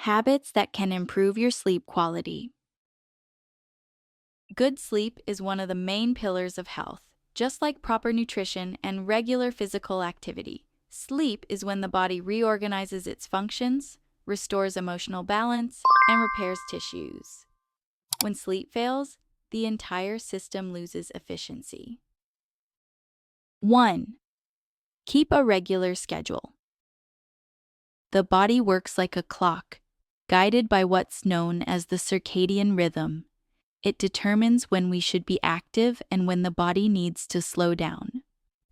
Habits that can improve your sleep quality. Good sleep is one of the main pillars of health. Just like proper nutrition and regular physical activity, sleep is when the body reorganizes its functions, restores emotional balance, and repairs tissues. When sleep fails, the entire system loses efficiency. 1. Keep a regular schedule. The body works like a clock, guided by what's known as the circadian rhythm. It determines when we should be active and when the body needs to slow down.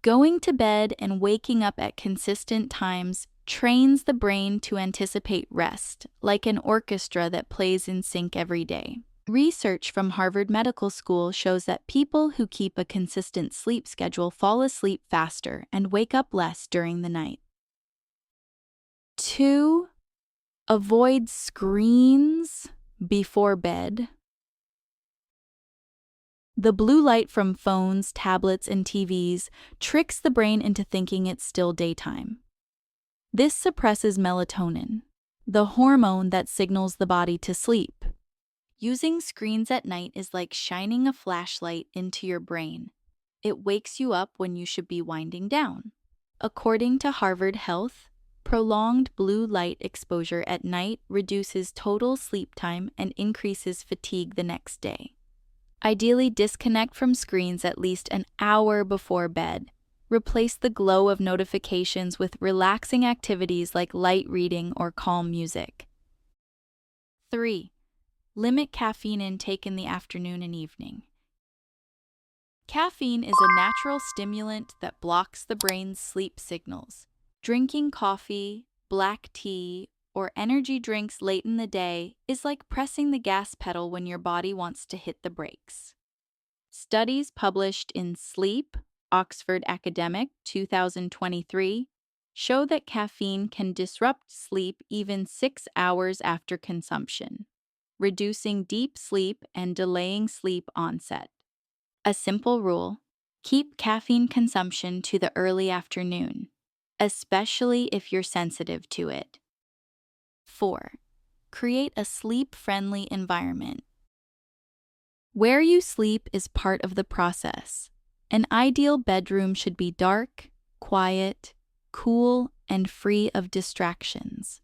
Going to bed and waking up at consistent times trains the brain to anticipate rest, like an orchestra that plays in sync every day. Research from Harvard Medical School shows that people who keep a consistent sleep schedule fall asleep faster and wake up less during the night. 2. Avoid screens before bed. The blue light from phones, tablets, and TVs tricks the brain into thinking it's still daytime. This suppresses melatonin, the hormone that signals the body to sleep. Using screens at night is like shining a flashlight into your brain. It wakes you up when you should be winding down. According to Harvard Health, prolonged blue light exposure at night reduces total sleep time and increases fatigue the next day. Ideally, disconnect from screens at least an hour before bed. Replace the glow of notifications with relaxing activities like light reading or calm music. 3. Limit caffeine intake in the afternoon and evening. Caffeine is a natural stimulant that blocks the brain's sleep signals. Drinking coffee, black tea, or energy drinks late in the day is like pressing the gas pedal when your body wants to hit the brakes. Studies published in Sleep, Oxford Academic, 2023, show that caffeine can disrupt sleep even 6 hours after consumption, reducing deep sleep and delaying sleep onset. A simple rule: keep caffeine consumption to the early afternoon, especially if you're sensitive to it. 4. Create a sleep-friendly environment. Where you sleep is part of the process. An ideal bedroom should be dark, quiet, cool, and free of distractions.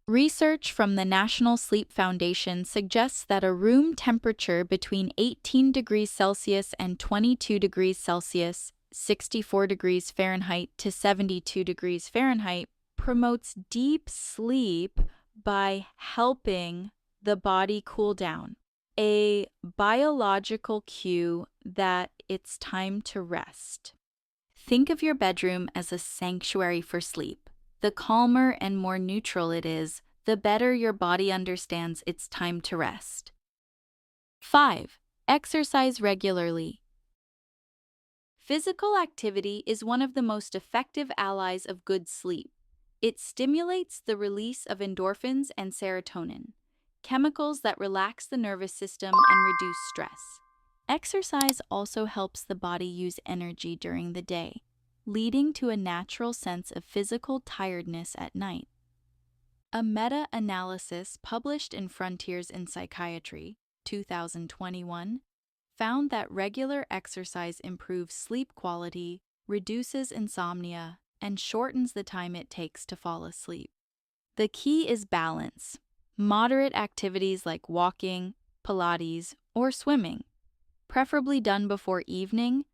Research from the National Sleep Foundation suggests that a room temperature between 18 degrees Celsius and 22 degrees Celsius, 64 degrees Fahrenheit to 72 degrees Fahrenheit, promotes deep sleep by helping the body cool down, a biological cue that it's time to rest. Think of your bedroom as a sanctuary for sleep. The calmer and more neutral it is, the better your body understands it's time to rest. 5. Exercise regularly. Physical activity is one of the most effective allies of good sleep. It stimulates the release of endorphins and serotonin, chemicals that relax the nervous system and reduce stress. Exercise also helps the body use energy during the day, leading to a natural sense of physical tiredness at night. A meta-analysis published in Frontiers in Psychiatry, 2021, found that regular exercise improves sleep quality, reduces insomnia, and shortens the time it takes to fall asleep. The key is balance. Moderate activities like walking, Pilates, or swimming, preferably done before evening,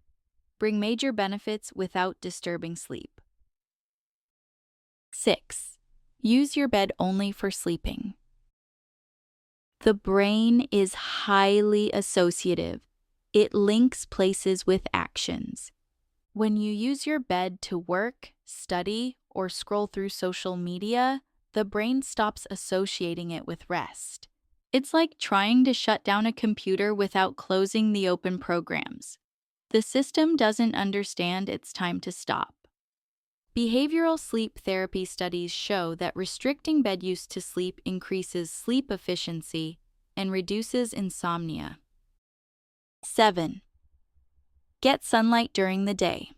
bring major benefits without disturbing sleep. 6. Use your bed only for sleeping. The brain is highly associative. It links places with actions. When you use your bed to work, study, or scroll through social media, the brain stops associating it with rest. It's like trying to shut down a computer without closing the open programs. The system doesn't understand it's time to stop. Behavioral sleep therapy studies show that restricting bed use to sleep increases sleep efficiency and reduces insomnia. 7. Get sunlight during the day.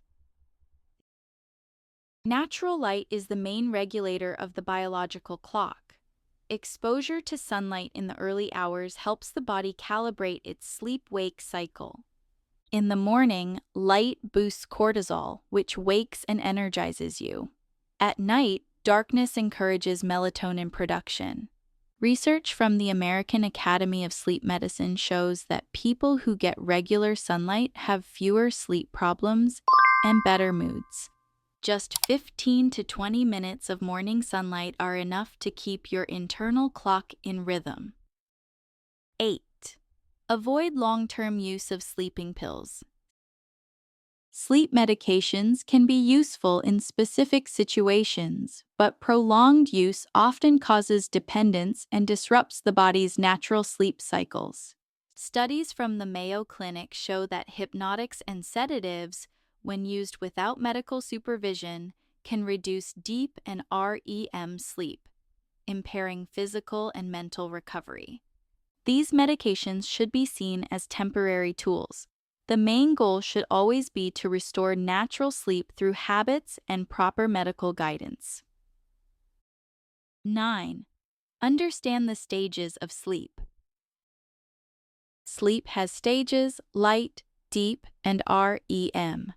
Natural light is the main regulator of the biological clock. Exposure to sunlight in the early hours helps the body calibrate its sleep-wake cycle. In the morning, light boosts cortisol, which wakes and energizes you. At night, darkness encourages melatonin production. Research from the American Academy of Sleep Medicine shows that people who get regular sunlight have fewer sleep problems and better moods. Just 15 to 20 minutes of morning sunlight are enough to keep your internal clock in rhythm. 8. Avoid long-term use of sleeping pills. Sleep medications can be useful in specific situations, but prolonged use often causes dependence and disrupts the body's natural sleep cycles. Studies from the Mayo Clinic show that hypnotics and sedatives, when used without medical supervision, can reduce deep and REM sleep, impairing physical and mental recovery. These medications should be seen as temporary tools. The main goal should always be to restore natural sleep through habits and proper medical guidance. 9. Understand the stages of sleep. Sleep has stages: light, deep, and REM.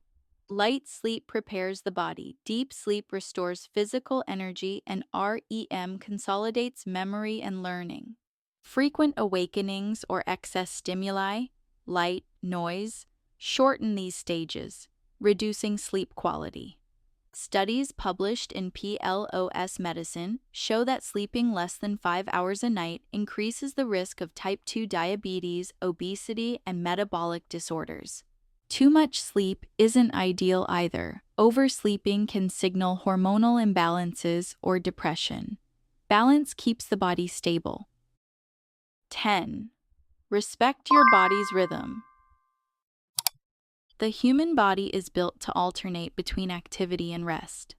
Light sleep prepares the body, deep sleep restores physical energy, and REM consolidates memory and learning. Frequent awakenings or excess stimuli, light, noise, shorten these stages, reducing sleep quality. Studies published in PLOS Medicine show that sleeping less than 5 hours a night increases the risk of type 2 diabetes, obesity, and metabolic disorders. Too much sleep isn't ideal either. Oversleeping can signal hormonal imbalances or depression. Balance keeps the body stable. 10. Respect your body's rhythm. The human body is built to alternate between activity and rest.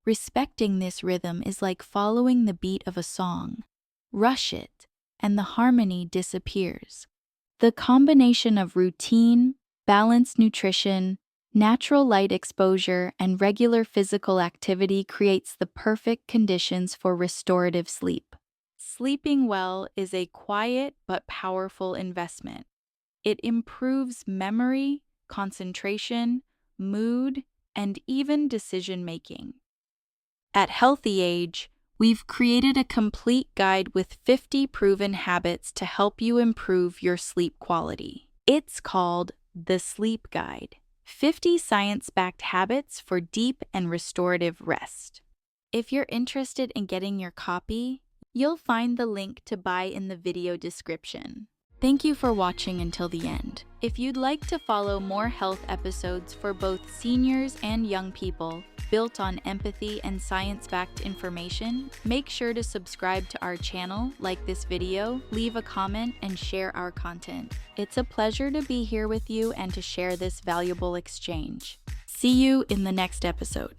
Respecting this rhythm is like following the beat of a song. Rush it, and the harmony disappears. The combination of routine, balanced nutrition, natural light exposure, and regular physical activity creates the perfect conditions for restorative sleep. Sleeping well is a quiet but powerful investment. It improves memory, concentration, mood, and even decision-making. At Healthy Age, we've created a complete guide with 50 proven habits to help you improve your sleep quality. It's called The Sleep Guide: 50 Science-Backed Habits for Deep and Restorative Rest. If you're interested in getting your copy, you'll find the link to buy in the video description. Thank you for watching until the end. If you'd like to follow more health episodes for both seniors and young people, built on empathy and science-backed information, make sure to subscribe to our channel, like this video, leave a comment, and share our content. It's a pleasure to be here with you and to share this valuable exchange. See you in the next episode.